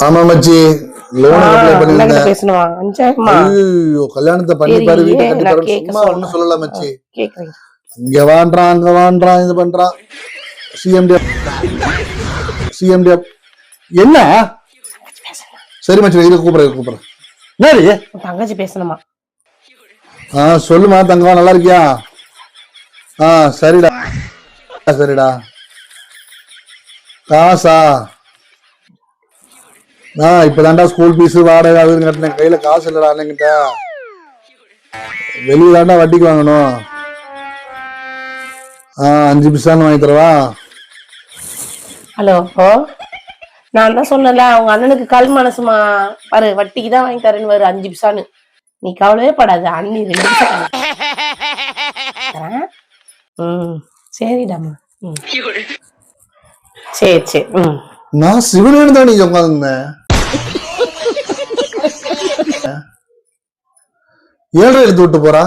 ஆமா மச்சி loan apply பண்ணிருந்தேன். பேசணுமா? ஐயோ கல்யாணத்தை பண்ணி பாரு வீட்டுக்கு கட்டி பாரு. சும்மா ஒண்ணும் சொல்லல மச்சி. கேக்குறேன். இங்க வான்றான் அங்க வான்றான் இது பண்றான். சிஎம்டி என்ன? சரி மச்சி இது கூப்பிடுறேன். என்னது? தங்கச்சி பேசணுமா? சொல்லுமா தங்கம் நல்லா இருக்கியா? சரிடா சரிடா. காசா? இப்பதான்டா ஸ்கூல் ஃபீஸ் வாடகை அது கட்டினேன். கையில காசு இல்லடா அண்ணங்கிட்ட. வெளியே தாண்டா வட்டிக்கு வாங்கணும். 5 பைசான்னு வாங்கி தரவா? ஹலோ, நான் தான் சொன்னல அவங்க அண்ணனுக்கு கல் மனசுமா பாரு, வட்டிக்கு தான் வாங்கி தரேன்னு வரு 5 பைசான்னு. நீ கவலையே படாது, அண்ணி 2 பைசா. சரிடாமா. சரி. நான் சிவனேன்னு தான் நீங்க உட்காந்துருந்தேன். 7 எடுத்து விட்டு போறா.